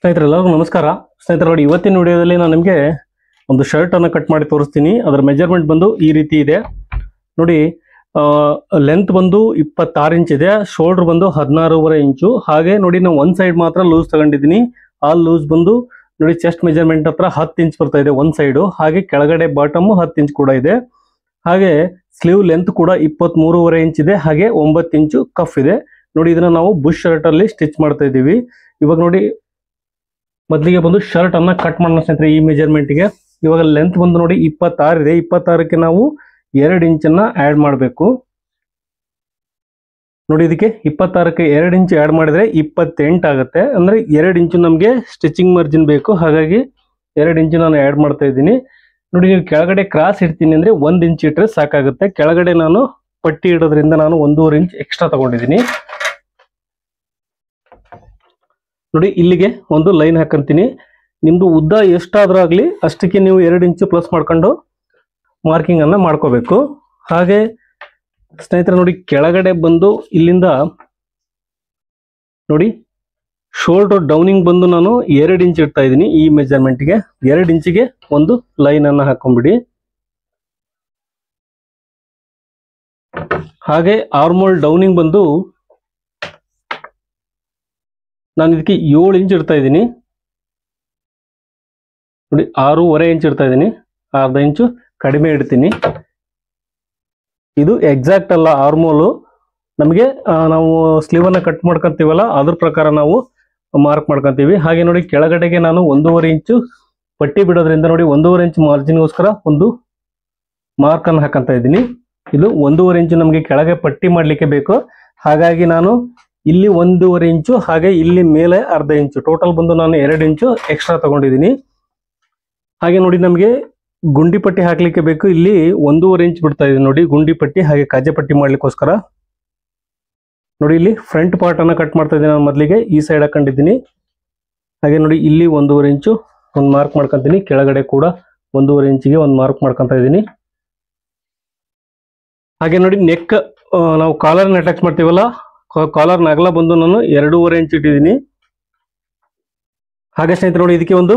ಸ್ನೇಹಿತರೆಲ್ಲರಿಗೂ ನಮಸ್ಕಾರ. ಸ್ನೇಹಿತರೆ ನೋಡಿ, ಇವತ್ತಿನ ವಿಡಿಯೋದಲ್ಲಿ ನಾನು ನಿಮಗೆ ಒಂದು ಶರ್ಟ್ ಅನ್ನು ಕಟ್ ಮಾಡಿ ತೋರಿಸ್ತೀನಿ. ಅದರ ಮೆಜರ್ಮೆಂಟ್ ಬಂದು ಈ ರೀತಿ ಇದೆ ನೋಡಿ. ಲೆಂತ್ ಬಂದು 26 ಇಂಚ್ ಇದೆ, ಶೋಲ್ಡರ್ ಬಂದು 16.5 ಇಂಚು. ಹಾಗೆ ನೋಡಿ, ನಾವು ಒಂದ್ ಸೈಡ್ ಮಾತ್ರ ಲೂಸ್ ತಗೊಂಡಿದ್ದೀನಿ. ಆ ಲೂಸ್ ಬಂದು ನೋಡಿ ಚೆಸ್ಟ್ ಮೆಜರ್ಮೆಂಟ್ ಹತ್ರ 10 ಇಂಚ್ ಬರ್ತಾ ಇದೆ ಒಂದ್ ಸೈಡು. ಹಾಗೆ ಕೆಳಗಡೆ ಬಾಟಮ್ 10 ಇಂಚ್ ಕೂಡ ಇದೆ. ಹಾಗೆ ಸ್ಲೀವ್ ಲೆಂತ್ ಕೂಡ 23.5 ಇಂಚ್ ಇದೆ. ಹಾಗೆ 9 ಇಂಚು ಕಫ್ ಇದೆ ನೋಡಿ. ಇದನ್ನ ನಾವು ಬುಷ್ ಶರ್ಟ್ ಅಲ್ಲಿ ಸ್ಟಿಚ್ ಮಾಡ್ತಾ ಇದ್ದೀವಿ. ಇವಾಗ ನೋಡಿ, ಮೊದಲಿಗೆ ಬಂದು ಶರ್ಟ್ ಅನ್ನ ಕಟ್ ಮಾಡೋಣ ಸ್ನೇಹಿತರೆ. ಈ ಮೆಜರ್ಮೆಂಟ್ಗೆ ಇವಾಗ ಲೆಂತ್ ಬಂದು ನೋಡಿ 26 ಇದೆ. 26ಕ್ಕೆ ನಾವು 2 ಇಂಚನ್ನ ಆಡ್ ಮಾಡಬೇಕು ನೋಡಿ. ಇದಕ್ಕೆ 26ಕ್ಕೆ 2 ಇಂಚ್ ಆಡ್ ಮಾಡಿದ್ರೆ 28 ಆಗುತ್ತೆ. ಅಂದ್ರೆ 2 ಇಂಚು ನಮಗೆ ಸ್ಟಿಚಿಂಗ್ ಮಾರ್ಜಿನ್ ಬೇಕು. ಹಾಗಾಗಿ 2 ಇಂಚು ನಾನು ಆಡ್ ಮಾಡ್ತಾ ಇದ್ದೀನಿ ನೋಡಿ. ನೀವು ಕೆಳಗಡೆ ಕ್ರಾಸ್ ಇಡ್ತೀನಿ ಅಂದ್ರೆ 1 ಇಂಚ್ ಇಟ್ರೆ ಸಾಕಾಗುತ್ತೆ. ಕೆಳಗಡೆ ನಾನು ಪಟ್ಟಿ ಇಡೋದ್ರಿಂದ ನಾನು 1.5 ಇಂಚ್ ಎಕ್ಸ್ಟ್ರಾ ತಗೊಂಡಿದ್ದೀನಿ ನೋಡಿ. ಇಲ್ಲಿಗೆ ಒಂದು ಲೈನ್ ಹಾಕಂತೀನಿ. ನಿಮ್ದು ಉದ್ದ ಎಷ್ಟಾದ್ರೂ ಆಗ್ಲಿ ಅಷ್ಟಕ್ಕೆ ನೀವು 2 ಇಂಚು ಪ್ಲಸ್ ಮಾಡ್ಕೊಂಡು ಮಾರ್ಕಿಂಗ್ ಅನ್ನ ಮಾಡ್ಕೋಬೇಕು. ಹಾಗೆ ಸ್ನೇಹಿತರೆ ನೋಡಿ, ಕೆಳಗಡೆ ಬಂದು ಇಲ್ಲಿಂದ ನೋಡಿ ಶೋಲ್ಡರ್ ಡೌನಿಂಗ್ ಬಂದು ನಾನು 2 ಇಂಚ್ ಇಡ್ತಾ ಇದ್ದೀನಿ. ಈ ಮೆಜರ್ಮೆಂಟ್ಗೆ 2 ಇಂಚಿಗೆ ಒಂದು ಲೈನ್ ಅನ್ನ ಹಾಕೊಂಡ್ಬಿಡಿ. ಹಾಗೆ ಆರ್ಮೋಲ್ ಡೌನಿಂಗ್ ಬಂದು ನಾನು ಇದಕ್ಕೆ 7 ಇಂಚ್ ಇಡ್ತಾ ಇದ್ದೀನಿ ನೋಡಿ. 6.5 ಇಂಚ್ ಇಡ್ತಾ ಇದ್ದೀನಿ. ಅರ್ಧ ಇಂಚು ಕಡಿಮೆ ಇಡ್ತೀನಿ. ಇದು ಎಕ್ಸಾಕ್ಟ್ ಅಲ್ಲ ಆರ್ಮೋಲು. ನಮಗೆ ನಾವು ಸ್ಲೀವ್ ಅನ್ನ ಕಟ್ ಮಾಡ್ಕೊಂತೀವಲ್ಲ, ಅದ್ರ ಪ್ರಕಾರ ನಾವು ಮಾರ್ಕ್ ಮಾಡ್ಕೊಂತೀವಿ. ಹಾಗೆ ನೋಡಿ, ಕೆಳಗಡೆಗೆ ನಾನು 1.5 ಇಂಚು ಪಟ್ಟಿ ಬಿಡೋದ್ರಿಂದ ನೋಡಿ 1.5 ಇಂಚ್ ಮಾರ್ಜಿನ್ಗೋಸ್ಕರ ಒಂದು ಮಾರ್ಕ್ ಅನ್ನು ಹಾಕಂತ ಇದ್ದೀನಿ. ಇದು 1.5 ಇಂಚು ನಮಗೆ ಕೆಳಗೆ ಪಟ್ಟಿ ಮಾಡ್ಲಿಕ್ಕೆ ಬೇಕು. ಹಾಗಾಗಿ ನಾನು ಇಲ್ಲಿ 1.5 ಇಂಚು, ಹಾಗೆ ಇಲ್ಲಿ ಮೇಲೆ ಅರ್ಧ ಇಂಚು, ಟೋಟಲ್ ಬಂದು ನಾನು 2 ಇಂಚು ಎಕ್ಸ್ಟ್ರಾ ತಗೊಂಡಿದ್ದೀನಿ. ಹಾಗೆ ನೋಡಿ, ನಮಗೆ ಗುಂಡಿ ಪಟ್ಟಿ ಹಾಕ್ಲಿಕ್ಕೆ ಬೇಕು. ಇಲ್ಲಿ 1.5 ಇಂಚ್ ಬಿಡ್ತಾ ಇದೆ ನೋಡಿ ಗುಂಡಿ ಪಟ್ಟಿ, ಹಾಗೆ ಕಾಜೆ ಪಟ್ಟಿ ಮಾಡ್ಲಿಕ್ಕೋಸ್ಕರ ನೋಡಿ. ಇಲ್ಲಿ ಫ್ರಂಟ್ ಪಾರ್ಟ್ ಅನ್ನ ಕಟ್ ಮಾಡ್ತಾ ಇದ್ದೀನಿ. ನಾನು ಮೊದಲಿಗೆ ಈ ಸೈಡ್ ಹಾಕೊಂಡಿದ್ದೀನಿ. ಹಾಗೆ ನೋಡಿ, ಇಲ್ಲಿ 1.5 ಇಂಚು ಒಂದು ಮಾರ್ಕ್ ಮಾಡ್ಕೊಂತೀನಿ. ಕೆಳಗಡೆ ಕೂಡ 1.5 ಇಂಚಿಗೆ ಒಂದು ಮಾರ್ಕ್ ಮಾಡ್ಕೊಂತ ಇದ್ದೀನಿ. ಹಾಗೆ ನೋಡಿ, ನೆಕ್ ನಾವು ಕಾಲರ್ನ ಅಟ್ಯಾಚ್ ಮಾಡ್ತೀವಲ್ಲ, ಕಾಲರ್ನ ಅಗಲ ಬಂದು ನಾನು 2.5 ಇಂಚ್ ಇಟ್ಟಿದ್ದೀನಿ. ಹಾಗೆ ಸ್ನೇಹಿತರೆ ನೋಡಿ, ಇದಕ್ಕೆ ಒಂದು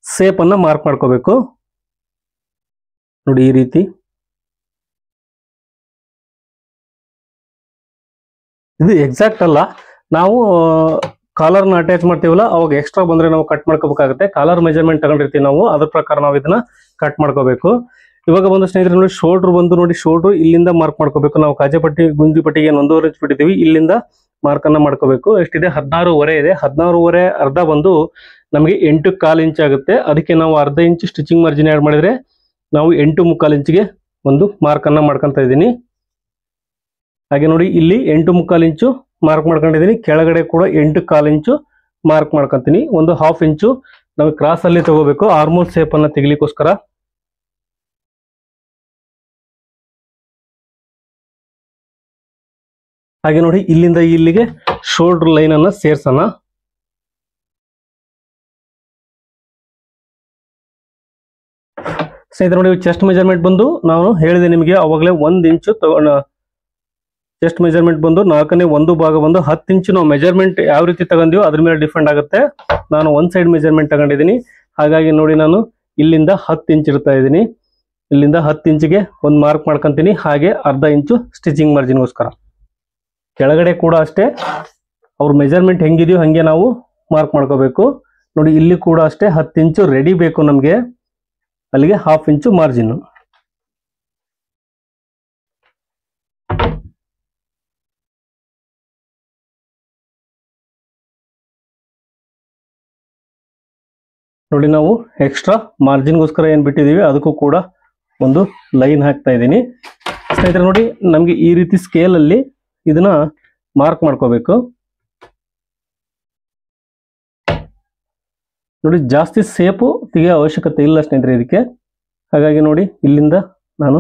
ಸೇಪ್ ಅನ್ನ ಮಾರ್ಕ್ ಮಾಡ್ಕೋಬೇಕು ನೋಡಿ. ಈ ರೀತಿ ಇದು ಎಕ್ಸಾಕ್ಟ್ ಅಲ್ಲ. ನಾವು ಕಾಲರ್ನ ಅಟ್ಯಾಚ್ ಮಾಡ್ತೀವಲ್ಲ, ಅವಾಗ ಎಕ್ಸ್ಟ್ರಾ ಬಂದ್ರೆ ನಾವು ಕಟ್ ಮಾಡ್ಕೋಬೇಕಾಗುತ್ತೆ. ಕಾಲರ್ ಮೆಜರ್ಮೆಂಟ್ ತಗೊಂಡಿರ್ತೀವಿ ನಾವು, ಅದ್ರ ಪ್ರಕಾರ ನಾವು ಇದನ್ನ ಕಟ್ ಮಾಡ್ಕೋಬೇಕು. ಇವಾಗ ಬಂದು ಸ್ನೇಹಿತರೆ ನೋಡಿ, ಶೋಲ್ಡರ್ ಬಂದು ನೋಡಿ, ಶೋಲ್ಡರ್ ಇಲ್ಲಿಂದ ಮಾರ್ಕ್ ಮಾಡ್ಕೋಬೇಕು. ನಾವು ಕಾಜೆ ಪಟ್ಟಿ ಗುಂಡಿ ಪಟ್ಟಿಗೆ 1.5 ಇಂಚ್ ಬಿಟ್ಟಿದ್ದೀವಿ. ಇಲ್ಲಿಂದ ಮಾರ್ಕ್ ಅನ್ನ ಮಾಡ್ಕೋಬೇಕು. ಎಷ್ಟಿದೆ? 16.5 ಇದೆ. 16.5 ಅರ್ಧ ಬಂದು ನಮಗೆ 8.25 ಇಂಚ್ ಆಗುತ್ತೆ. ಅದಕ್ಕೆ ನಾವು ಅರ್ಧ ಇಂಚ್ ಸ್ಟಿಚಿಂಗ್ ಮಾರ್ಜಿನ್ ಆಡ್ ಮಾಡಿದ್ರೆ ನಾವು 8.25 ಇಂಚಿಗೆ ಒಂದು ಮಾರ್ಕ್ ಅನ್ನ ಮಾಡ್ಕೊಂತ ಇದ್ದೀನಿ. ಹಾಗೆ ನೋಡಿ, ಇಲ್ಲಿ 8.25 ಇಂಚು ಮಾರ್ಕ್ ಮಾಡ್ಕೊಂಡಿದ್ದೀನಿ. ಕೆಳಗಡೆ ಕೂಡ 8.25 ಇಂಚು ಮಾರ್ಕ್ ಮಾಡ್ಕೊಂತೀನಿ. ಒಂದು 1/2 ಇಂಚು ನಾವು ಕ್ರಾಸ್ ಅಲ್ಲಿ ತಗೋಬೇಕು ಆರ್ಮೋಲ್ ಶೇಪ್ ಅನ್ನ ತೆಗಿಲಿಕ್ಕೋಸ್ಕರ. ಹಾಗೆ ನೋಡಿ, ಇಲ್ಲಿಂದ ಇಲ್ಲಿಗೆ ಶೋಲ್ಡರ್ ಲೈನ್ ಅನ್ನ ಸೇರ್ಸೋಣ. ಸ್ನೇಹಿತರೆ ನೋಡಿ, ಚೆಸ್ಟ್ ಮೆಜರ್ಮೆಂಟ್ ಬಂದು ನಾನು ಹೇಳಿದೆ ನಿಮಗೆ ಅವಾಗಲೇ 1 ಇಂಚು ತಗೊಂಡ. ಚೆಸ್ಟ್ ಮೆಜರ್ಮೆಂಟ್ ಬಂದು 4ನೇ 1 ಭಾಗ ಬಂದು 10 ಇಂಚು. ನಾವು ಮೆಜರ್ಮೆಂಟ್ ಯಾವ ರೀತಿ ತಗೊಂಡಿವೋ ಅದ್ರ ಮೇಲೆ ಡಿಪೆಂಡ್ ಆಗುತ್ತೆ. ನಾನು ಒಂದ್ ಸೈಡ್ ಮೆಜರ್ಮೆಂಟ್ ತಗೊಂಡಿದ್ದೀನಿ. ಹಾಗಾಗಿ ನೋಡಿ, ನಾನು ಇಲ್ಲಿಂದ 10 ಇಂಚ್ ಇಡ್ತಾ ಇದ್ದೀನಿ. ಇಲ್ಲಿಂದ 10 ಇಂಚಿಗೆ ಒಂದು ಮಾರ್ಕ್ ಮಾಡ್ಕೊಂತೀನಿ. ಹಾಗೆ ಅರ್ಧ ಇಂಚು ಸ್ಟಿಚಿಂಗ್ ಮಾರ್ಜಿನ್ಗೋಸ್ಕರ. ಕೆಳಗಡೆ ಕೂಡ ಅಷ್ಟೇ ಅವ್ರ ಮೆಜರ್ಮೆಂಟ್ ಹೆಂಗಿದೆಯೋ ಹಂಗೆ ನಾವು ಮಾರ್ಕ್ ಮಾಡ್ಕೋಬೇಕು ನೋಡಿ. ಇಲ್ಲಿ ಕೂಡ ಅಷ್ಟೇ 10 ಇಂಚು ರೆಡಿ ಬೇಕು ನಮಗೆ. ಅಲ್ಲಿಗೆ 1/2 ಇಂಚು ಮಾರ್ಜಿನ್. ನೋಡಿ, ನಾವು ಎಕ್ಸ್ಟ್ರಾ ಮಾರ್ಜಿನ್ಗೋಸ್ಕರ ಏನ್ ಬಿಟ್ಟಿದೀವಿ ಅದಕ್ಕೂ ಕೂಡ ಒಂದು ಲೈನ್ ಹಾಕ್ತಾ ಇದ್ದೀನಿ. ಸ್ನೇಹಿತರೆ ನೋಡಿ, ನಮ್ಗೆ ಈ ರೀತಿ ಸ್ಕೇಲ್ ಅಲ್ಲಿ ಇದನ್ನ ಮಾರ್ಕ್ ಮಾಡ್ಕೋಬೇಕು ನೋಡಿ. ಜಾಸ್ತಿ ಸೇಪು ತೆಗೆಯೋ ಅವಶ್ಯಕತೆ ಇಲ್ಲ ಸ್ನೇಹಿತರೆ ಇದಕ್ಕೆ. ಹಾಗಾಗಿ ನೋಡಿ, ಇಲ್ಲಿಂದ ನಾನು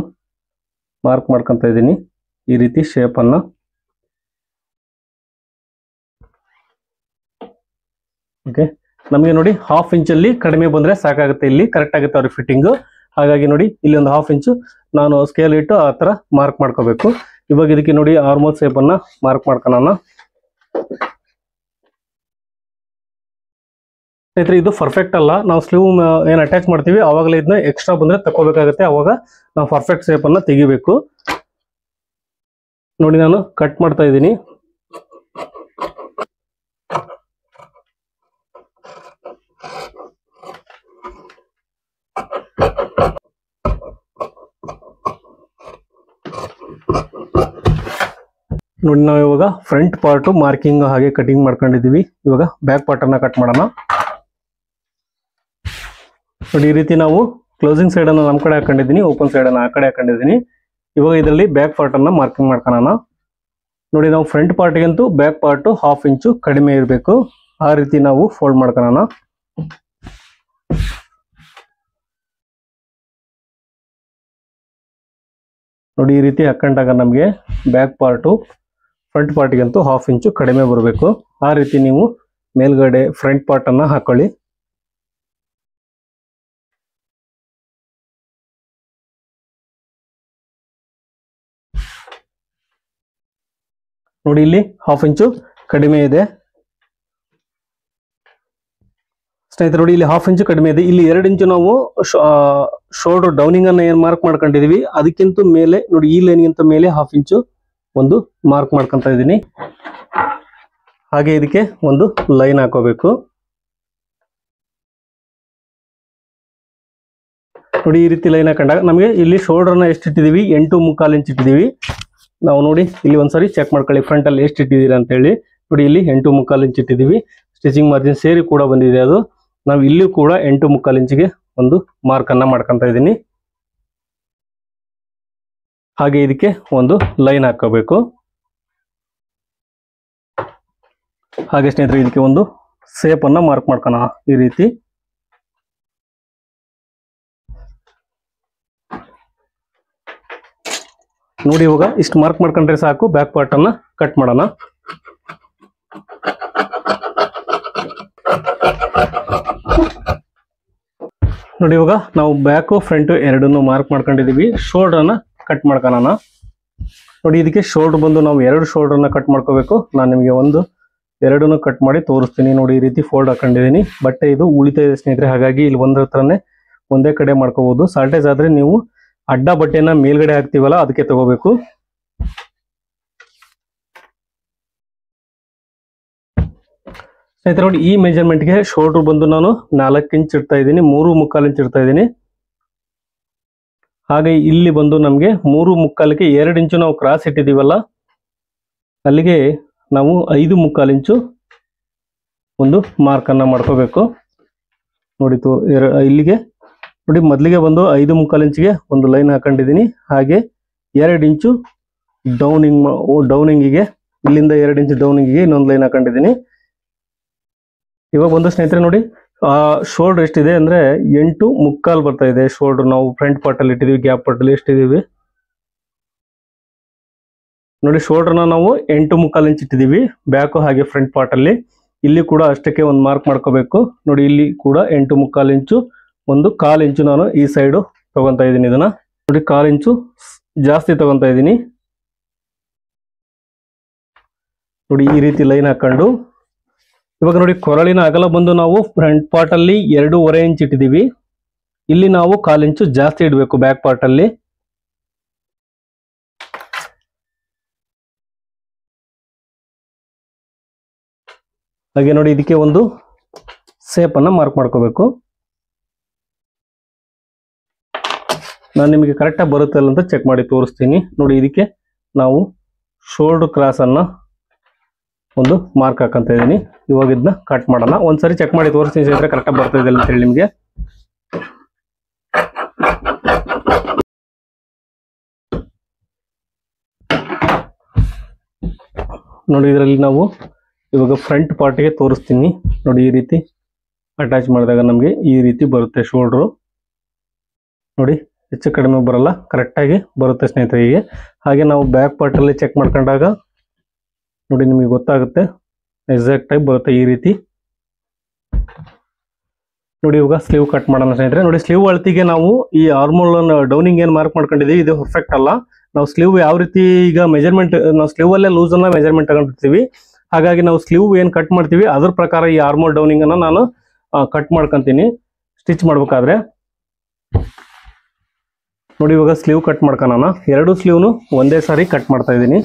ಮಾರ್ಕ್ ಮಾಡ್ಕೊಂತ ಇದ್ದೀನಿ ಈ ರೀತಿ ಶೇಪ್ ಅನ್ನ. ಓಕೆ, ನಮಗೆ ನೋಡಿ 1/2 ಇಂಚಲ್ಲಿ ಕಡಿಮೆ ಬಂದ್ರೆ ಸಾಕಾಗುತ್ತೆ. ಇಲ್ಲಿ ಕರೆಕ್ಟ್ ಆಗುತ್ತೆ ಅವ್ರ ಫಿಟ್ಟಿಂಗ್. ಹಾಗಾಗಿ ನೋಡಿ, ಇಲ್ಲಿ ಒಂದು 1/2 ಇಂಚು ನಾನು ಸ್ಕೇಲ್ ಇಟ್ಟು ಆ ತರ ಮಾರ್ಕ್ ಮಾಡ್ಕೋಬೇಕು. ಇವಾಗ ಇದಕ್ಕೆ ನೋಡಿ ಆರ್ಮೋಲ್ ಶೇಪ್ ಅನ್ನ ಮಾರ್ಕ್ ಮಾಡ್ಕೊಳ್ಳೋಣ. ಸ್ನೇಹಿತರೆ ಇದು ಪರ್ಫೆಕ್ಟ್ ಅಲ್ಲ. ನಾವು ಸ್ಲೀವ್ ಏನು ಅಟ್ಯಾಚ್ ಮಾಡ್ತೀವಿ ಅವಾಗಲೇ ಇದನ್ನ ಎಕ್ಸ್ಟ್ರಾ ಬಂದ್ರೆ ತಗೋಬೇಕಾಗುತ್ತೆ. ಅವಾಗ ನಾವು ಪರ್ಫೆಕ್ಟ್ ಶೇಪ್ ಅನ್ನ ತೆಗಿಬೇಕು. ನೋಡಿ ನಾನು ಕಟ್ ಮಾಡ್ತಾ ಇದ್ದೀನಿ. ನೋಡಿ ನಾವು ಇವಾಗ ಫ್ರಂಟ್ ಪಾರ್ಟ್ ಮಾರ್ಕಿಂಗ್ ಹಾಗೆ ಕಟಿಂಗ್ ಮಾಡ್ಕೊಂಡಿದೀವಿ. ಇವಾಗ ಬ್ಯಾಕ್ ಪಾರ್ಟ್ ಅನ್ನ ಕಟ್ ಮಾಡೋಣ. ನೋಡಿ ಈ ರೀತಿ ನಾವು ಕ್ಲೋಸಿಂಗ್ ಸೈಡ್ ಅನ್ನ ನಮ್ಮ ಕಡೆ ಹಾಕೊಂಡಿದ್ದೀನಿ, ಓಪನ್ ಸೈಡ್ ಅನ್ನ ಆ ಕಡೆ ಹಾಕೊಂಡಿದ್ದೀನಿ. ಇವಾಗ ಇದರಲ್ಲಿ ಬ್ಯಾಕ್ ಪಾರ್ಟ್ ಅನ್ನ ಮಾರ್ಕಿಂಗ್ ಮಾಡ್ಕೊಳ್ಳೋಣ. ನೋಡಿ ನಾವು ಫ್ರಂಟ್ ಪಾರ್ಟ್ಗಂತೂ ಬ್ಯಾಕ್ ಪಾರ್ಟ್ 1/2 ಇಂಚು ಕಡಿಮೆ ಇರಬೇಕು. ಆ ರೀತಿ ನಾವು ಫೋಲ್ಡ್ ಮಾಡ್ಕೊಳ್ಳೋಣ. ನೋಡಿ ಈ ರೀತಿ ಹಾಕೊಂಡಾಗ ನಮಗೆ ಬ್ಯಾಕ್ ಪಾರ್ಟು ಫ್ರಂಟ್ ಪಾರ್ಟ್ಗಂತೂ 1/2 ಇಂಚು ಕಡಿಮೆ ಬರಬೇಕು. ಆ ರೀತಿ ನೀವು ಮೇಲ್ಗಡೆ ಫ್ರಂಟ್ ಪಾರ್ಟ್ ಅನ್ನ ಹಾಕೊಳ್ಳಿ. ನೋಡಿ ಇಲ್ಲಿ 1/2 ಇಂಚು ಕಡಿಮೆ ಇದೆ ಸ್ನೇಹಿತರೆ. ನೋಡಿ ಇಲ್ಲಿ 1/2 ಇಂಚು ಕಡಿಮೆ ಇದೆ. ಇಲ್ಲಿ 2 ಇಂಚು ನಾವು ಶೋಲ್ಡರ್ ಡೌನಿಂಗ್ ಅನ್ನ ಏನ್ ಮಾರ್ಕ್ ಮಾಡ್ಕೊಂಡಿದೀವಿ ಅದಕ್ಕಿಂತ ಮೇಲೆ ನೋಡಿ ಈ ಲೈನ್ಗಿಂತ ಮೇಲೆ 1/2 ಇಂಚು ಒಂದು ಮಾರ್ಕ್ ಮಾಡ್ಕೊಂತ ಇದ್ದೀನಿ. ಹಾಗೆ ಇದಕ್ಕೆ ಒಂದು ಲೈನ್ ಹಾಕೋಬೇಕು. ನೋಡಿ ಈ ರೀತಿ ಲೈನ್ ಹಾಕೊಂಡಾಗ ನಮಗೆ ಇಲ್ಲಿ ಶೋಲ್ಡರ್ನ ಎಷ್ಟು ಇಟ್ಟಿದೀವಿ 8.25 ಇಂಚ್ ಇಟ್ಟಿದೀವಿ. ನಾವು ನೋಡಿ ಇಲ್ಲಿ ಒಂದ್ಸರಿ ಚೆಕ್ ಮಾಡ್ಕೊಳ್ಳಿ ಫ್ರಂಟ್ ಅಲ್ಲಿ ಎಷ್ಟು ಇಟ್ಟಿದ್ದೀರಾ ಅಂತ ಹೇಳಿ. ನೋಡಿ ಇಲ್ಲಿ 8.25 ಇಂಚ್ ಇಟ್ಟಿದೀವಿ. ಸ್ಟಿಚಿಂಗ್ ಮಾರ್ಜಿನ್ ಸೇರಿ ಕೂಡ ಬಂದಿದೆ ಅದು. ನಾವು ಇಲ್ಲಿ ಕೂಡ 8.25 ಇಂಚಿಗೆ ಒಂದು ಮಾರ್ಕ್ ಅನ್ನ ಮಾಡ್ಕೊಂತ ಇದ್ದೀನಿ. ಹಾಗೆ ಇದಕ್ಕೆ ಒಂದು ಲೈನ್ ಹಾಕೋಬೇಕು. ಹಾಗೆ ಸ್ನೇಹಿತರೆ ಇದಕ್ಕೆ ಒಂದು ಶೇಪ್ ಅನ್ನ ಮಾರ್ಕ್ ಮಾಡ್ಕೋಣ ಈ ರೀತಿ. ನೋಡಿ ಇವಾಗ ಇಷ್ಟು ಮಾರ್ಕ್ ಮಾಡ್ಕೊಂಡ್ರೆ ಸಾಕು. ಬ್ಯಾಕ್ ಪಾರ್ಟ್ ಅನ್ನ ಕಟ್ ಮಾಡೋಣ. ನೋಡಿ ಇವಾಗ ನಾವು ಬ್ಯಾಕ್ ಫ್ರಂಟ್ ಎರಡನ್ನು ಮಾರ್ಕ್ ಮಾಡ್ಕೊಂಡಿದೀವಿ. ಶೋಲ್ಡರ್ ಅನ್ನ ಕಟ್ ಮಾಡ್ಕೊಳ್ಳೋಣ. ನೋಡಿ ಇದಕ್ಕೆ ಶೋಲ್ಡರ್ ಬಂದು ನಾವು 2 ಶೋಲ್ಡರ್ನ ಕಟ್ ಮಾಡ್ಕೋಬೇಕು. ನಾನು ನಿಮಗೆ ಒಂದು 2 ಕಟ್ ಮಾಡಿ ತೋರಿಸ್ತೀನಿ. ನೋಡಿ ಈ ರೀತಿ ಫೋಲ್ಡ್ ಹಾಕೊಂಡಿದ್ದೀನಿ. ಬಟ್ಟೆ ಇದು ಉಳಿತಾ ಇದೆ ಸ್ನೇಹಿತರೆ, ಹಾಗಾಗಿ ಇಲ್ಲಿ ಒಂದ್ರ ಹತ್ರನೇ ಒಂದೇ ಕಡೆ ಮಾಡ್ಕೋಬಹುದು. ಸಾಲ್ಟೇಜ್ ಆದ್ರೆ ನೀವು ಅಡ್ಡ ಬಟ್ಟೆನ ಮೇಲ್ಗಡೆ ಹಾಕ್ತಿವಲ್ಲ ಅದಕ್ಕೆ ತಗೋಬೇಕು. ಸ್ನೇಹಿತರೆ ನೋಡಿ ಈ ಮೆಜರ್ಮೆಂಟ್ಗೆ ಶೋಲ್ಡರ್ ಬಂದು ನಾನು 4 ಇಂಚ್ ಇಡ್ತಾ ಇದ್ದೀನಿ, 3.25 ಇಂಚ್ ಇಡ್ತಾ ಇದ್ದೀನಿ. ಹಾಗೆ ಇಲ್ಲಿ ಬಂದು ನಮಗೆ 3.25ಗೆ 2 ಇಂಚು ನಾವು ಕ್ರಾಸ್ ಇಟ್ಟಿದೀವಲ್ಲ ಅಲ್ಲಿಗೆ ನಾವು 5.25 ಇಂಚು ಒಂದು ಮಾರ್ಕ್ ಅನ್ನ ಮಾಡ್ಕೋಬೇಕು. ನೋಡಿ ಇಲ್ಲಿಗೆ ನೋಡಿ ಮೊದಲಿಗೆ ಬಂದು 5.25 ಇಂಚಿಗೆ ಒಂದು ಲೈನ್ ಹಾಕೊಂಡಿದ್ದೀನಿ. ಹಾಗೆ 2 ಇಂಚು ಡೌನಿಂಗಿಗೆ ಇಲ್ಲಿಂದ 2 ಇಂಚು ಡೌನಿಂಗಿಗೆ ಇನ್ನೊಂದು ಲೈನ್ ಹಾಕೊಂಡಿದ್ದೀನಿ. ಇವಾಗ ಒಂದು ಸ್ನೇಹಿತರೆ ನೋಡಿ ಶೋಲ್ಡರ್ ಎಷ್ಟಿದೆ ಅಂದ್ರೆ 8.25 ಬರ್ತಾ ಇದೆ ಶೋಲ್ಡರ್. ನಾವು ಫ್ರಂಟ್ ಪಾರ್ಟ್ ಅಲ್ಲಿ ಇಟ್ಟಿದೀವಿ, ಗ್ಯಾಪ್ ಪಾರ್ಟ್ ಅಲ್ಲಿ ಎಷ್ಟಿದೀವಿ ನೋಡಿ. ಶೋಲ್ಡರ್ನ ನಾವು 8.25 ಇಂಚ್ ಇಟ್ಟಿದೀವಿ ಬ್ಯಾಕ್ ಹಾಗೆ ಫ್ರಂಟ್ ಪಾರ್ಟ್ ಅಲ್ಲಿ. ಇಲ್ಲಿ ಕೂಡ ಅಷ್ಟಕ್ಕೆ ಒಂದು ಮಾರ್ಕ್ ಮಾಡ್ಕೋಬೇಕು. ನೋಡಿ ಇಲ್ಲಿ ಕೂಡ 8.25 ಇಂಚು, ಒಂದು 1/4 ಇಂಚು ನಾನು ಈ ಸೈಡು ತಗೊಂತಾ ಇದ್ದೀನಿ. ಇದನ್ನ ನೋಡಿ 1/4 ಇಂಚು ಜಾಸ್ತಿ ತಗೊಂತಾ ಇದ್ದೀನಿ. ನೋಡಿ ಈ ರೀತಿ ಲೈನ್ ಹಾಕೊಂಡು ಇವಾಗ ನೋಡಿ ಕೊರಳಿನ ಅಗಲ ಬಂದು ನಾವು ಫ್ರಂಟ್ ಪಾರ್ಟ್ ಅಲ್ಲಿ 2.25 ಇಂಚ್ ಇಟ್ಟಿದೀವಿ. ಇಲ್ಲಿ ನಾವು 1/4 ಇಂಚು ಜಾಸ್ತಿ ಇಡಬೇಕು ಬ್ಯಾಕ್ ಪಾರ್ಟ್ ಅಲ್ಲಿ. ಹಾಗೆ ನೋಡಿ ಇದಕ್ಕೆ ಒಂದು ಶೇಪ್ ಅನ್ನ ಮಾರ್ಕ್ ಮಾಡ್ಕೋಬೇಕು. ನಾನು ನಿಮಗೆ ಕರೆಕ್ಟಾಗಿ ಬರುತ್ತೆ ಅಲ್ಲ ಅಂತ ಚೆಕ್ ಮಾಡಿ ತೋರಿಸ್ತೀನಿ. ನೋಡಿ ಇದಕ್ಕೆ ನಾವು ಶೋಲ್ಡರ್ ಕ್ರಾಸ್ ಅನ್ನ ಒಂದು ಮಾರ್ಕ್ ಹಾಕಂತ ಇದ್ದೀನಿ. ಇವಾಗ ಇದನ್ನ ಕಟ್ ಮಾಡೋಣ. ಒಂದ್ಸರಿ ಚೆಕ್ ಮಾಡಿ ತೋರಿಸ್ತೀನಿ ಸ್ನೇಹಿತರೆ ಕರೆಕ್ಟಾಗಿ ಬರ್ತಾ ಇದೆ ಅಂತ ಹೇಳಿ ನಿಮಗೆ. ನೋಡಿ ಇದರಲ್ಲಿ ನಾವು ಇವಾಗ ಫ್ರಂಟ್ ಪಾರ್ಟ್ಗೆ ತೋರಿಸ್ತೀನಿ. ನೋಡಿ ಈ ರೀತಿ ಅಟ್ಯಾಚ್ ಮಾಡಿದಾಗ ನಮಗೆ ಈ ರೀತಿ ಬರುತ್ತೆ ಶೋಲ್ಡ್ರು. ನೋಡಿ ಹೆಚ್ಚು ಕಡಿಮೆ ಬರಲ್ಲ, ಕರೆಕ್ಟಾಗಿ ಬರುತ್ತೆ ಸ್ನೇಹಿತರೆ ಹೀಗೆ. ಹಾಗೆ ನಾವು ಬ್ಯಾಕ್ ಪಾರ್ಟ್ ಅಲ್ಲಿ ಚೆಕ್ ಮಾಡ್ಕೊಂಡಾಗ ನೋಡಿ ನಿಮಗೆ ಗೊತ್ತಾಗುತ್ತೆ, ಎಕ್ಸಾಕ್ಟ್ ಆಗಿ ಬರುತ್ತೆ ಈ ರೀತಿ. ನೋಡಿ ಇವಾಗ ಸ್ಲೀವ್ ಕಟ್ ಮಾಡೋಣ ಸ್ನೇಹಿತರೆ. ನೋಡಿ ಸ್ಲೀವ್ ಅಳತಿಗೆ ನಾವು ಈ ಆರ್ಮೋಲ್ ಡೌನಿಂಗ್ ಏನ್ ಮಾರ್ಕ್ ಮಾಡ್ಕೊಂಡಿದೀವಿ ಇದು ಪರ್ಫೆಕ್ಟ್ ಅಲ್ಲ. ನಾವು ಸ್ಲೀವ್ ಯಾವ ರೀತಿ ಈಗ ಮೆಜರ್ಮೆಂಟ್ ನಾವು ಸ್ಲೀವ್ ಅಲ್ಲೇ ಲೂಸ್ ಅನ್ನ ಮೆಜರ್ಮೆಂಟ್ ತಗೊಂಡಿರ್ತೀವಿ. ಹಾಗಾಗಿ ನಾವು ಸ್ಲೀವ್ ಏನ್ ಕಟ್ ಮಾಡ್ತೀವಿ ಅದ್ರ ಪ್ರಕಾರ ಈ ಆರ್ಮೋಲ್ ಡೌನಿಂಗ್ ಅನ್ನ ನಾನು ಕಟ್ ಮಾಡ್ಕೊಂತೀನಿ ಸ್ಟಿಚ್ ಮಾಡ್ಬೇಕಾದ್ರೆ. ನೋಡಿ ಇವಾಗ ಸ್ಲೀವ್ ಕಟ್ ಮಾಡ್ಕೊಳ್ಳೋಣ. ಎರಡು ಸ್ಲೀವ್ನು ಒಂದೇ ಸಾರಿ ಕಟ್ ಮಾಡ್ತಾ ಇದ್ದೀನಿ.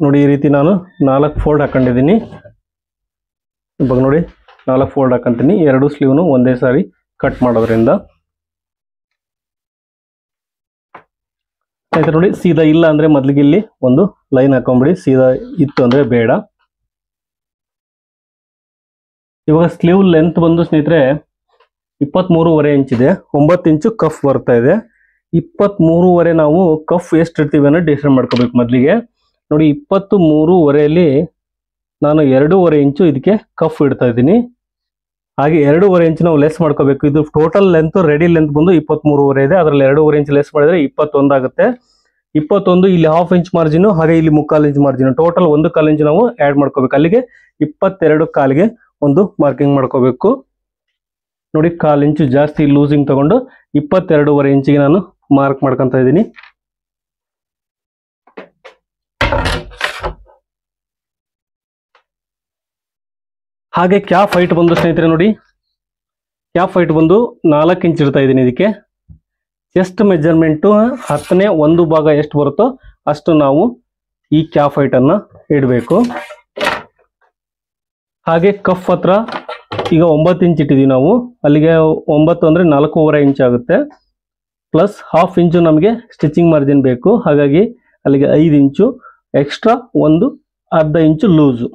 ನೋಡಿ ಈ ರೀತಿ ನಾನು 4 ಫೋಲ್ಡ್ ಹಾಕೊಂಡಿದ್ದೀನಿ. ಇವಾಗ ನೋಡಿ 4 ಫೋಲ್ಡ್ ಹಾಕೊಂತೀನಿ. ಎರಡು ಸ್ಲೀವ್ನು ಒಂದೇ ಸಾರಿ ಕಟ್ ಮಾಡೋದ್ರಿಂದ ಆಯ್ತು. ನೋಡಿ ಸೀದಾ ಇಲ್ಲ ಅಂದ್ರೆ ಮೊದ್ಲಿಗೆ ಇಲ್ಲಿ ಒಂದು ಲೈನ್ ಹಾಕೊಂಡ್ಬಿಡಿ, ಸೀದಾ ಇತ್ತು ಅಂದ್ರೆ ಬೇಡ. ಇವಾಗ ಸ್ಲೀವ್ ಲೆಂತ್ ಬಂದು ಸ್ನೇಹಿತರೆ 23.5 ಇಂಚ್ ಇದೆ. 9 ಇಂಚು ಕಫ್ ಬರ್ತಾ ಇದೆ. 23.5 ನಾವು ಕಫ್ ಎಷ್ಟು ಇಡ್ತೀವಿ ಅನ್ನೋ ಡಿಸೈಡ್ ಮಾಡ್ಕೋಬೇಕು ಮೊದಲಿಗೆ. ನೋಡಿ 23.5 ನಾನು 2.5 ಇಂಚು ಇದಕ್ಕೆ ಕಫ್ ಇಡ್ತಾ ಇದ್ದೀನಿ. ಹಾಗೆ 2.5 ಇಂಚ್ ನಾವು ಲೆಸ್ ಮಾಡ್ಕೋಬೇಕು. ಇದು ಟೋಟಲ್ ಲೆಂತ್ ರೆಡಿ ಲೆಂತ್ ಬಂದು 23.5 ಇದೆ. ಅದರಲ್ಲಿ 2.5 ಇಂಚ್ ಲೆಸ್ ಮಾಡಿದ್ರೆ 21 ಆಗುತ್ತೆ. 21 ಇಲ್ಲಿ 1/2 ಇಂಚ್ ಮಾರ್ಜಿನ್, ಹಾಗೆ ಇಲ್ಲಿ 3/4 ಇಂಚ್ ಮಾರ್ಜಿನ್, ಟೋಟಲ್ 1/4 ಇಂಚ್ ನಾವು ಆಡ್ ಮಾಡ್ಕೋಬೇಕು. ಅಲ್ಲಿಗೆ 22 ಕಾಲಿಗೆ ಒಂದು ಮಾರ್ಕಿಂಗ್ ಮಾಡ್ಕೋಬೇಕು. ನೋಡಿ 1/4 ಇಂಚು ಜಾಸ್ತಿ ಲೂಸಿಂಗ್ ತಗೊಂಡು 22.5 ಇಂಚಿಗೆ ನಾನು ಮಾರ್ಕ್ ಮಾಡ್ಕೊಂತ ಇದ್ದೀನಿ. ಹಾಗೆ ಕ್ಯಾಪ್ ಹೈಟ್ ಬಂದು ಸ್ನೇಹಿತರೆ ನೋಡಿ ಕ್ಯಾಪ್ ಹೈಟ್ ಬಂದು 4 ಇಂಚ್ ಇಡ್ತಾ ಇದ್ದೀನಿ. ಇದಕ್ಕೆ ಚೆಸ್ಟ್ ಮೆಜರ್ಮೆಂಟು 10ನೇ 1 ಭಾಗ ಎಷ್ಟು ಬರುತ್ತೋ ಅಷ್ಟು ನಾವು ಈ ಕ್ಯಾಪ್ ಹೈಟ್ ಅನ್ನ ಇಡಬೇಕು. ಹಾಗೆ ಕಫ್ ಹತ್ರ ಈಗ 9 ಇಂಚ್ ಇಟ್ಟಿದ್ದೀವಿ ನಾವು. ಅಲ್ಲಿಗೆ 9 ಅಂದ್ರೆ 4.5 ಇಂಚ್ ಆಗುತ್ತೆ. ಪ್ಲಸ್ 1/2 ಇಂಚು ನಮಗೆ ಸ್ಟಿಚಿಂಗ್ ಮಾರ್ಜಿನ್ ಬೇಕು. ಹಾಗಾಗಿ ಅಲ್ಲಿಗೆ 5 ಇಂಚು ಎಕ್ಸ್ಟ್ರಾ, ಒಂದು ಅರ್ಧ ಇಂಚು ಲೂಸು.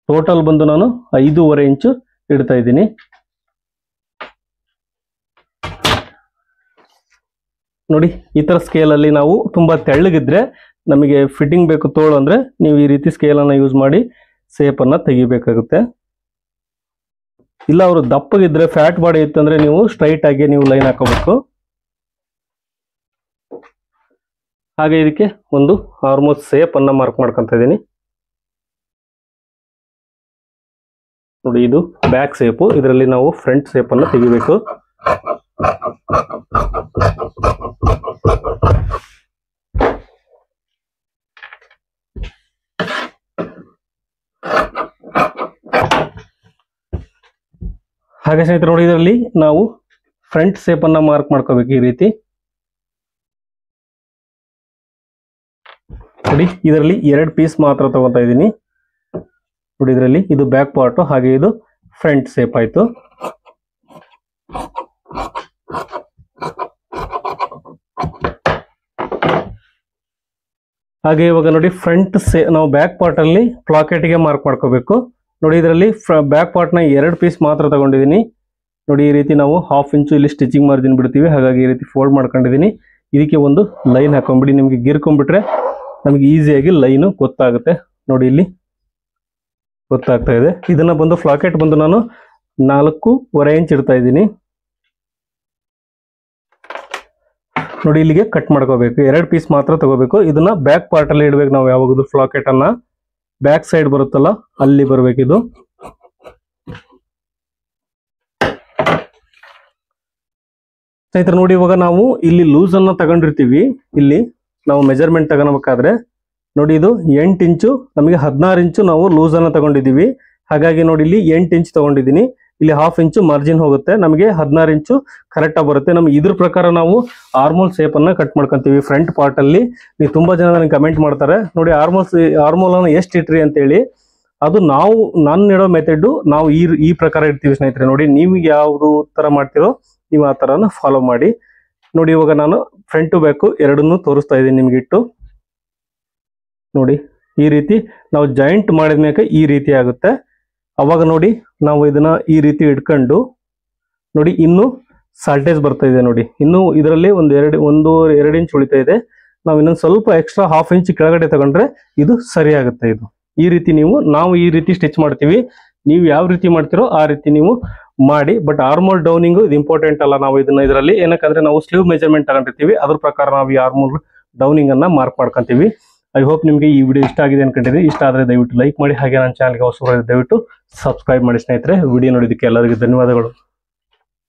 ಟೋಟಲ್ ಬಂದು ನಾನು 5.5 ಇಂಚು ಇಡ್ತಾ ಇದ್ದೀನಿ. ನೋಡಿ ಈ ತರ ಸ್ಕೇಲಲ್ಲಿ ನಾವು ತುಂಬಾ ತೆಳ್ಳಗಿದ್ರೆ ನಮಗೆ ಫಿಟ್ಟಿಂಗ್ ಬೇಕು ತೋಳು ಅಂದ್ರೆ ನೀವು ಈ ರೀತಿ ಸ್ಕೇಲನ್ನು ಯೂಸ್ ಮಾಡಿ ಸೇಪನ್ನು ತೆಗಿಬೇಕಾಗುತ್ತೆ. ಇಲ್ಲ ಅವರು ದಪ್ಪಗಿದ್ರೆ ಫ್ಯಾಟ್ ಬಾಡಿ ಇತ್ತಂದ್ರೆ ನೀವು ಸ್ಟ್ರೈಟ್ ಆಗಿ ನೀವು ಲೈನ್ ಹಾಕೋಬೇಕು. ಹಾಗೆ ಇದಕ್ಕೆ ಒಂದು ಆಲ್ಮೋಸ್ಟ್ ಸೇಪ್ ಅನ್ನ ಮಾರ್ಕ್ ಮಾಡ್ಕೊಂತ ಇದ್ದೀನಿ. ನೋಡಿ ಇದು ಬ್ಯಾಕ್ ಸೇಪು, ಇದರಲ್ಲಿ ನಾವು ಫ್ರಂಟ್ ಸೇಪ್ ಅನ್ನು ತೆಗಿಬೇಕು. ಹಾಗೆ ಸ್ನೇಹಿತರೆ ನೋಡಿ ಇದರಲ್ಲಿ ನಾವು ಫ್ರಂಟ್ ಸೇಪ್ ಅನ್ನ ಮಾರ್ಕ್ ಮಾಡ್ಕೋಬೇಕು. ಈ ರೀತಿ ನೋಡಿ ಇದರಲ್ಲಿ 2 ಪೀಸ್ ಮಾತ್ರ ತಗೋತಾ ಇದ್ದೀನಿ. ನೋಡಿ ಇದರಲ್ಲಿ ಇದು ಬ್ಯಾಕ್ ಪಾರ್ಟ್, ಹಾಗೆ ಇದು ಫ್ರಂಟ್ ಸೇಪ್ ಆಯ್ತು. ಹಾಗೆ ಇವಾಗ ನೋಡಿ ಫ್ರಂಟ್ ನಾವು ಬ್ಯಾಕ್ ಪಾರ್ಟ್ ಅಲ್ಲಿ ಪ್ಲಾಕೆಟ್ ಗೆ ಮಾರ್ಕ್ ಮಾಡ್ಕೋಬೇಕು. ನೋಡಿ ಇದರಲ್ಲಿ ಬ್ಯಾಕ್ ಪಾರ್ಟ್ ನ 2 ಪೀಸ್ ಮಾತ್ರ ತಗೊಂಡಿದ್ದೀನಿ. ನೋಡಿ ಈ ರೀತಿ ನಾವು 1/2 ಇಂಚು ಇಲ್ಲಿ ಸ್ಟಿಚಿಂಗ್ ಮಾರ್ಜಿನ್ ಬಿಡ್ತೀವಿ. ಹಾಗಾಗಿ ಈ ರೀತಿ ಫೋಲ್ಡ್ ಮಾಡ್ಕೊಂಡಿದ್ದೀನಿ. ಇದಕ್ಕೆ ಒಂದು ಲೈನ್ ಹಾಕೊಂಡ್ಬಿಡಿ. ನಿಮ್ಗೆ ಗಿರ್ಕೊಂಡ್ಬಿಟ್ರೆ ನಮ್ಗೆ ಈಸಿಯಾಗಿ ಲೈನು ಗೊತ್ತಾಗುತ್ತೆ. ನೋಡಿ ಇಲ್ಲಿ ಗೊತ್ತಾಗ್ತಾ ಇದೆ. ಇದನ್ನ ಬಂದು ಫ್ಲಾಕೆಟ್ ಬಂದು ನಾನು 4.5 ಇಂಚ್ ಇಡ್ತಾ ಇದ್ದೀನಿ. ನೋಡಿ ಇಲ್ಲಿಗೆ ಕಟ್ ಮಾಡ್ಕೋಬೇಕು. 2 ಪೀಸ್ ಮಾತ್ರ ತಗೋಬೇಕು. ಇದನ್ನ ಬ್ಯಾಕ್ ಪಾರ್ಟ್ ಅಲ್ಲಿ ಇಡ್ಬೇಕು ನಾವು ಯಾವಾಗಲೂ. ಫ್ಲಾಕೆಟ್ ಅನ್ನ ಬ್ಯಾಕ್ ಸೈಡ್ ಬರುತ್ತಲ್ಲ ಅಲ್ಲಿ ಬರ್ಬೇಕಿದು. ಸ್ನೇಹಿತರೆ ನೋಡಿ ಇವಾಗ ನಾವು ಇಲ್ಲಿ ಲೂಸ್ ಅನ್ನ ತಗೊಂಡಿರ್ತೀವಿ. ಇಲ್ಲಿ ನಾವು ಮೆಜರ್ಮೆಂಟ್ ತಗೋಬೇಕಾದ್ರೆ ನೋಡಿ ಇದು 8 ಇಂಚು, ನಮಗೆ 16 ಇಂಚು ನಾವು ಲೂಸ್ ಅನ್ನ ತಗೊಂಡಿದ್ದೀವಿ. ಹಾಗಾಗಿ ನೋಡಿ ಇಲ್ಲಿ 8 ಇಂಚ್ ತಗೊಂಡಿದ್ದೀನಿ. ಇಲ್ಲಿ 1/2 ಇಂಚು ಮಾರ್ಜಿನ್ ಹೋಗುತ್ತೆ, ನಮಗೆ 16 ಇಂಚು ಕರೆಕ್ಟ್ ಆಗಿ ಬರುತ್ತೆ. ನಮ್ಗೆ ಇದ್ರ ಪ್ರಕಾರ ನಾವು ಆರ್ಮೋಲ್ ಸೇಪ್ ಅನ್ನ ಕಟ್ ಮಾಡ್ಕೊಂತೀವಿ. ಫ್ರಂಟ್ ಪಾರ್ಟ್ ಅಲ್ಲಿ ನೀವು ತುಂಬಾ ಜನ ನನಗೆ ಕಮೆಂಟ್ ಮಾಡ್ತಾರೆ, ನೋಡಿ ಆರ್ಮೋಲ್ ಅನ್ನ ಎಷ್ಟು ಇಟ್ರಿ ಅಂತ ಹೇಳಿ. ಅದು ನಾನು ಇಡೋ ಮೆಥಡ್ ನಾವು ಈ ಪ್ರಕಾರ ಇಡ್ತೀವಿ ಸ್ನೇಹಿತರೆ. ನೋಡಿ ನೀವು ಯಾವ್ದು ತರ ಮಾಡ್ತಿರೋ ನೀವು ಆ ತರನ ಫಾಲೋ ಮಾಡಿ. ನೋಡಿ ಇವಾಗ ನಾನು ಫ್ರಂಟ್ ಬ್ಯಾಕ್ ಎರಡನ್ನೂ ತೋರಿಸ್ತಾ ಇದ್ದೀನಿ ನಿಮ್ಗೆ ಇಟ್ಟು. ನೋಡಿ ಈ ರೀತಿ ನಾವು ಜಾಯಿಂಟ್ ಮಾಡಿದ್ಮೇಲೆ ಈ ರೀತಿ ಆಗುತ್ತೆ. ಅವಾಗ ನೋಡಿ ನಾವು ಇದನ್ನ ಈ ರೀತಿ ಇಟ್ಕೊಂಡು ನೋಡಿ ಇನ್ನು ಸಾಲ್ಟೇಜ್ ಬರ್ತಾ ಇದೆ. ನೋಡಿ ಇನ್ನು ಇದರಲ್ಲಿ ಒಂದೂವರೆ ಇಂಚ್ ಉಳಿತಾ ಇದೆ. ನಾವು ಇನ್ನೊಂದು ಸ್ವಲ್ಪ ಎಕ್ಸ್ಟ್ರಾ 1/2 ಇಂಚ್ ಕೆಳಗಡೆ ತಗೊಂಡ್ರೆ ಇದು ಸರಿ ಆಗುತ್ತೆ. ಇದು ಈ ರೀತಿ ನಾವು ಈ ರೀತಿ ಸ್ಟಿಚ್ ಮಾಡ್ತೀವಿ. ನೀವು ಯಾವ ರೀತಿ ಮಾಡ್ತೀರೋ ಆ ರೀತಿ ನೀವು ಮಾಡಿ. ಬಟ್ ಆರ್ಮೋಲ್ ಡೌನಿಂಗ್ ಇದು ಇಂಪಾರ್ಟೆಂಟ್ ಅಲ್ಲ. ನಾವು ಇದರಲ್ಲಿ ಏನಕ್ಕಂದ್ರೆ ನಾವು ಸ್ಲೀವ್ ಮೆಜರ್ಮೆಂಟ್ ತಗೊಂಡಿರ್ತೀವಿ, ಅದ್ರ ಪ್ರಕಾರ ನಾವು ಈ ಆರ್ಮೋಲ್ ಡೌನಿಂಗ್ ಅನ್ನ ಮಾರ್ಕ್ ಮಾಡ್ಕೊಂತೀವಿ. ಐ ಹೋಪ್ ನಿಮಗೆ ಈ ವಿಡಿಯೋ ಇಷ್ಟ ಆಗಿದೆ ಅನ್ಕೊಂಡಿದ್ದೀನಿ. ಇಷ್ಟ ಆದರೆ ದಯವಿಟ್ಟು ಲೈಕ್ ಮಾಡಿ. ಹಾಗೆ ನನ್ನ ಚಾನಲ್ಗೆ ಹೊಸಬರಾಗಿದ್ದರೆ ದಯವಿಟ್ಟು ಸಬ್ಸ್ಕ್ರೈಬ್ ಮಾಡಿ ಸ್ನೇಹಿತರೆ. ವಿಡಿಯೋ ನೋಡಿದ್ದಕ್ಕೆ ಎಲ್ಲರಿಗೂ ಧನ್ಯವಾದಗಳು.